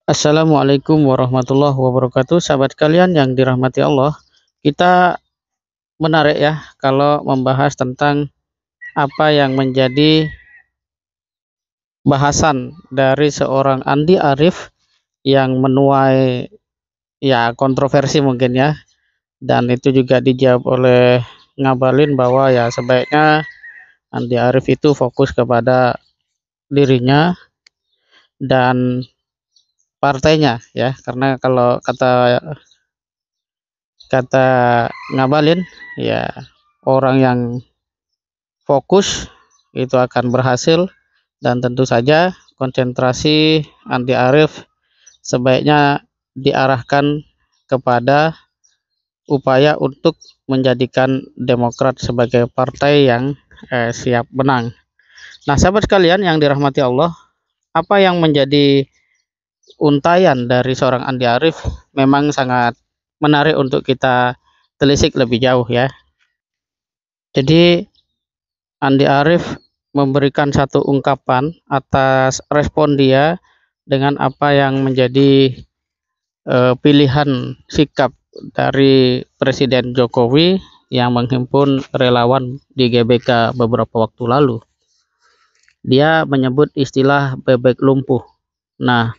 Assalamualaikum warahmatullahi wabarakatuh. Sahabat kalian yang dirahmati Allah, kita menarik ya kalau membahas tentang apa yang menjadi bahasan dari seorang Andi Arief yang menuai ya kontroversi mungkin ya, dan itu juga dijawab oleh Ngabalin bahwa ya sebaiknya Andi Arief itu fokus kepada dirinya dan partainya ya, karena kalau kata kata Ngabalin ya, orang yang fokus itu akan berhasil, dan tentu saja konsentrasi Andi Arief sebaiknya diarahkan kepada upaya untuk menjadikan Demokrat sebagai partai yang siap menang. Nah, sahabat sekalian yang dirahmati Allah, apa yang menjadi untayan dari seorang Andi Arief memang sangat menarik untuk kita telisik lebih jauh ya. Jadi Andi Arief memberikan satu ungkapan atas respon dia dengan apa yang menjadi pilihan sikap dari Presiden Jokowi yang menghimpun relawan di GBK beberapa waktu lalu. Dia menyebut istilah bebek lumpuh. Nah,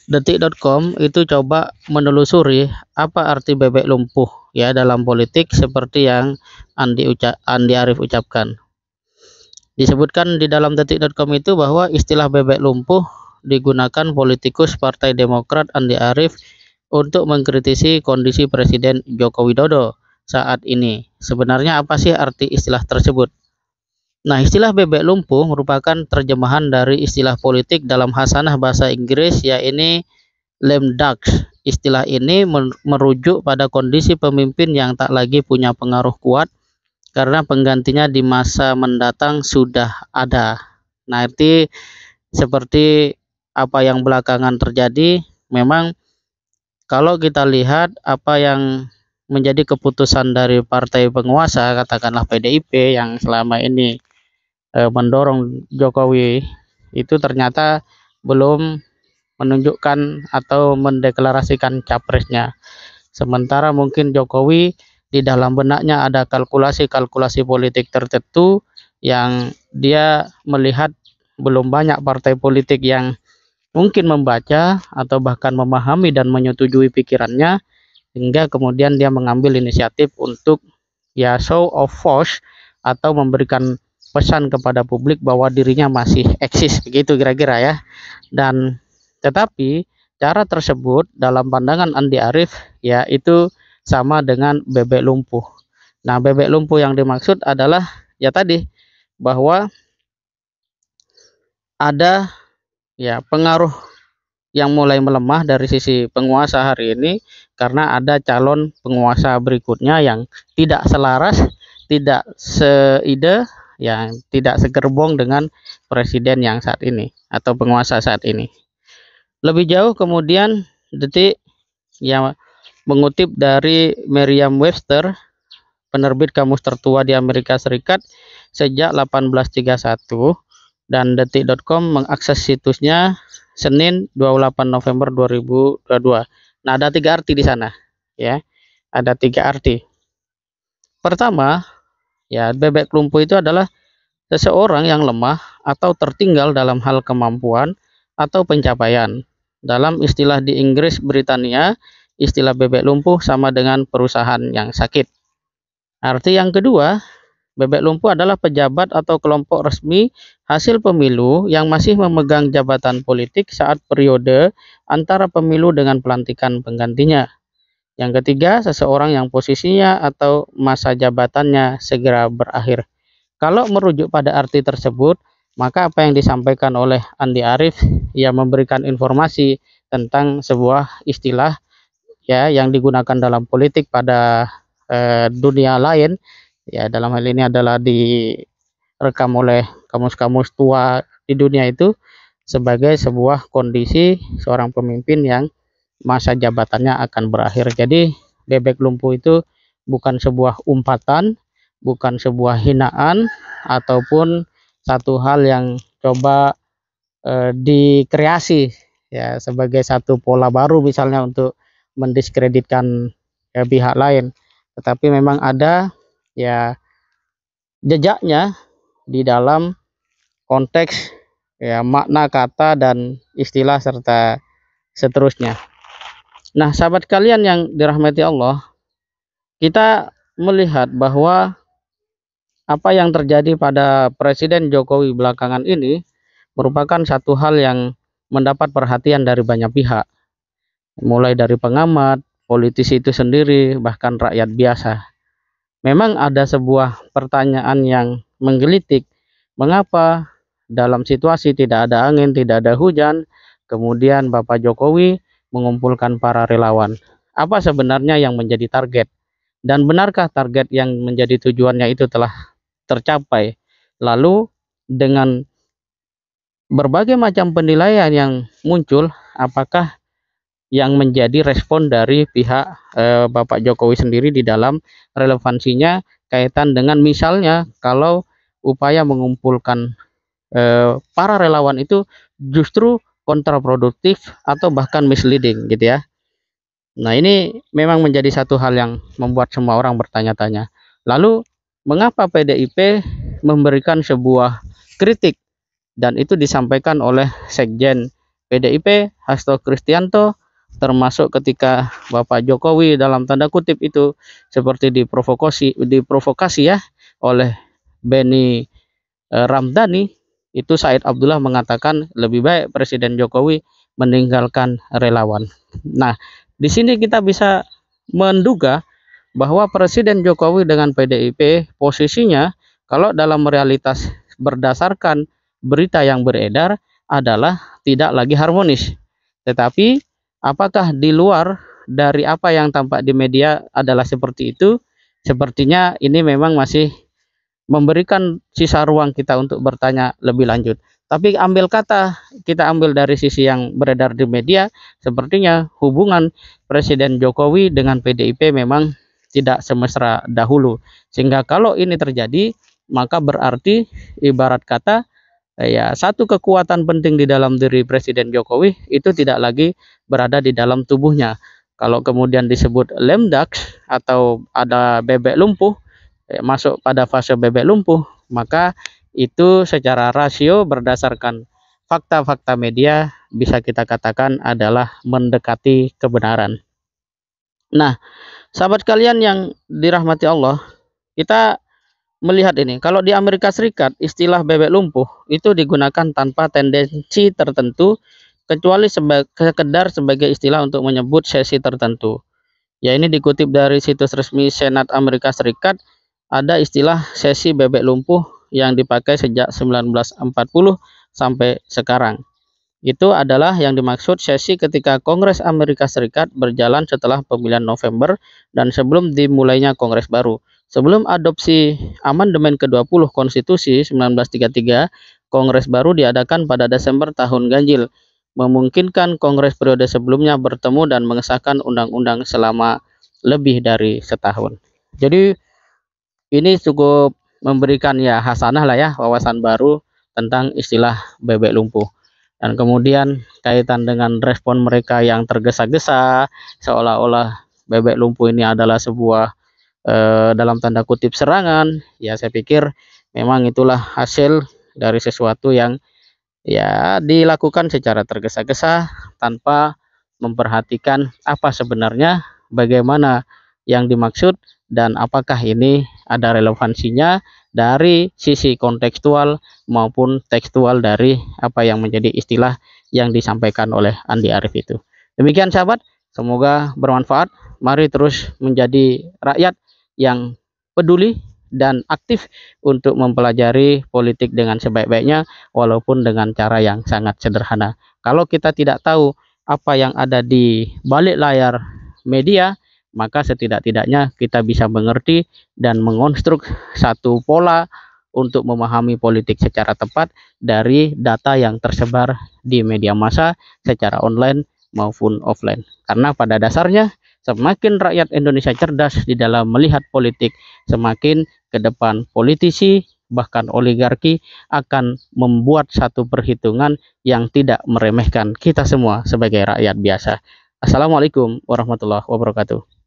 detik.com itu coba menelusuri apa arti bebek lumpuh ya dalam politik seperti yang Andi Arief ucapkan. Disebutkan di dalam detik.com itu bahwa istilah bebek lumpuh digunakan politikus Partai Demokrat Andi Arief untuk mengkritisi kondisi Presiden Joko Widodo saat ini. Sebenarnya apa sih arti istilah tersebut? Nah, istilah bebek lumpuh merupakan terjemahan dari istilah politik dalam hasanah bahasa Inggris, yaitu lame duck. Istilah ini merujuk pada kondisi pemimpin yang tak lagi punya pengaruh kuat karena penggantinya di masa mendatang sudah ada. Nah, itu seperti apa yang belakangan terjadi. Memang kalau kita lihat apa yang menjadi keputusan dari partai penguasa, katakanlah PDIP yang selama ini mendorong Jokowi, itu ternyata belum menunjukkan atau mendeklarasikan capresnya. Sementara mungkin Jokowi di dalam benaknya ada kalkulasi-kalkulasi politik tertentu yang dia melihat belum banyak partai politik yang mungkin membaca atau bahkan memahami dan menyetujui pikirannya, hingga kemudian dia mengambil inisiatif untuk ya show of force atau memberikan pesan kepada publik bahwa dirinya masih eksis, begitu kira-kira ya. Dan tetapi cara tersebut dalam pandangan Andi Arief ya itu sama dengan bebek lumpuh. Nah, bebek lumpuh yang dimaksud adalah ya tadi, bahwa ada ya pengaruh yang mulai melemah dari sisi penguasa hari ini karena ada calon penguasa berikutnya yang tidak selaras, tidak seide, yang tidak segerbong dengan presiden yang saat ini atau penguasa saat ini. Lebih jauh kemudian Detik yang mengutip dari Merriam-Webster, penerbit kamus tertua di Amerika Serikat sejak 1831, dan detik.com mengakses situsnya Senin 28 November 2022. Nah, ada 3 arti di sana ya. Ada 3 arti. Pertama, ya bebek lumpuh itu adalah seseorang yang lemah atau tertinggal dalam hal kemampuan atau pencapaian. Dalam istilah di Inggris Britania, istilah bebek lumpuh sama dengan perusahaan yang sakit. Arti yang kedua, bebek lumpuh adalah pejabat atau kelompok resmi hasil pemilu yang masih memegang jabatan politik saat periode antara pemilu dengan pelantikan penggantinya. Yang ketiga, seseorang yang posisinya atau masa jabatannya segera berakhir. Kalau merujuk pada arti tersebut, maka apa yang disampaikan oleh Andi Arief yang memberikan informasi tentang sebuah istilah ya yang digunakan dalam politik pada dunia lain, ya dalam hal ini adalah direkam oleh kamus-kamus tua di dunia itu sebagai sebuah kondisi seorang pemimpin yang masa jabatannya akan berakhir. Jadi bebek lumpuh itu bukan sebuah umpatan, bukan sebuah hinaan, ataupun satu hal yang coba dikreasi ya sebagai satu pola baru misalnya untuk mendiskreditkan ya, pihak lain, tetapi memang ada ya jejaknya di dalam konteks ya makna kata dan istilah serta seterusnya. Nah, sahabat kalian yang dirahmati Allah, kita melihat bahwa apa yang terjadi pada Presiden Jokowi belakangan ini merupakan satu hal yang mendapat perhatian dari banyak pihak, mulai dari pengamat, politisi itu sendiri, bahkan rakyat biasa. Memang ada sebuah pertanyaan yang menggelitik, mengapa dalam situasi tidak ada angin, tidak ada hujan, kemudian Bapak Jokowi mengumpulkan para relawan. Apa sebenarnya yang menjadi target? Dan benarkah target yang menjadi tujuannya itu telah tercapai? Lalu dengan berbagai macam penilaian yang muncul, apakah yang menjadi respon dari pihak Bapak Jokowi sendiri di dalam relevansinya kaitan dengan misalnya kalau upaya mengumpulkan para relawan itu justru kontraproduktif atau bahkan misleading gitu ya. Nah, ini memang menjadi satu hal yang membuat semua orang bertanya-tanya. Lalu, mengapa PDIP memberikan sebuah kritik dan itu disampaikan oleh Sekjen PDIP Hasto Kristianto, termasuk ketika Bapak Jokowi dalam tanda kutip itu seperti diprovokasi ya oleh Beni Ramdhani, itu Said Abdullah mengatakan lebih baik Presiden Jokowi meninggalkan relawan. Nah, di sini kita bisa menduga bahwa Presiden Jokowi dengan PDIP posisinya kalau dalam realitas berdasarkan berita yang beredar adalah tidak lagi harmonis. Tetapi apakah di luar dari apa yang tampak di media adalah seperti itu? Sepertinya ini memang masih memberikan sisa ruang kita untuk bertanya lebih lanjut. Tapi kita ambil dari sisi yang beredar di media, sepertinya hubungan Presiden Jokowi dengan PDIP memang tidak semesra dahulu. Sehingga kalau ini terjadi, maka berarti ibarat kata ya satu kekuatan penting di dalam diri Presiden Jokowi itu tidak lagi berada di dalam tubuhnya. Kalau kemudian disebut lemdax atau ada bebek lumpuh, masuk pada fase bebek lumpuh, maka itu secara rasio berdasarkan fakta-fakta media bisa kita katakan adalah mendekati kebenaran. Nah, sahabat kalian yang dirahmati Allah, kita melihat ini. Kalau di Amerika Serikat, istilah bebek lumpuh itu digunakan tanpa tendensi tertentu, kecuali sekedar sebagai istilah untuk menyebut sesi tertentu. Ya, ini dikutip dari situs resmi Senat Amerika Serikat, ada istilah sesi bebek lumpuh yang dipakai sejak 1940 sampai sekarang. Itu adalah yang dimaksud sesi ketika Kongres Amerika Serikat berjalan setelah pemilihan November dan sebelum dimulainya Kongres baru. Sebelum adopsi amandemen ke-20 Konstitusi 1933, Kongres baru diadakan pada Desember tahun ganjil, memungkinkan Kongres periode sebelumnya bertemu dan mengesahkan undang-undang selama lebih dari setahun. Jadi ini cukup memberikan ya hasanah lah ya, wawasan baru tentang istilah bebek lumpuh. Dan kemudian kaitan dengan respon mereka yang tergesa-gesa, seolah-olah bebek lumpuh ini adalah sebuah dalam tanda kutip serangan, ya saya pikir memang itulah hasil dari sesuatu yang ya dilakukan secara tergesa-gesa tanpa memperhatikan apa sebenarnya, bagaimana yang dimaksud, dan apakah ini ada relevansinya dari sisi kontekstual maupun tekstual dari apa yang menjadi istilah yang disampaikan oleh Andi Arief itu. Demikian sahabat, semoga bermanfaat. Mari terus menjadi rakyat yang peduli dan aktif untuk mempelajari politik dengan sebaik-baiknya, walaupun dengan cara yang sangat sederhana. Kalau kita tidak tahu apa yang ada di balik layar media, maka setidak-tidaknya kita bisa mengerti dan mengonstruk satu pola untuk memahami politik secara tepat dari data yang tersebar di media massa secara online maupun offline. Karena pada dasarnya semakin rakyat Indonesia cerdas di dalam melihat politik, semakin ke depan politisi, bahkan oligarki akan membuat satu perhitungan yang tidak meremehkan kita semua sebagai rakyat biasa. Assalamualaikum warahmatullahi wabarakatuh.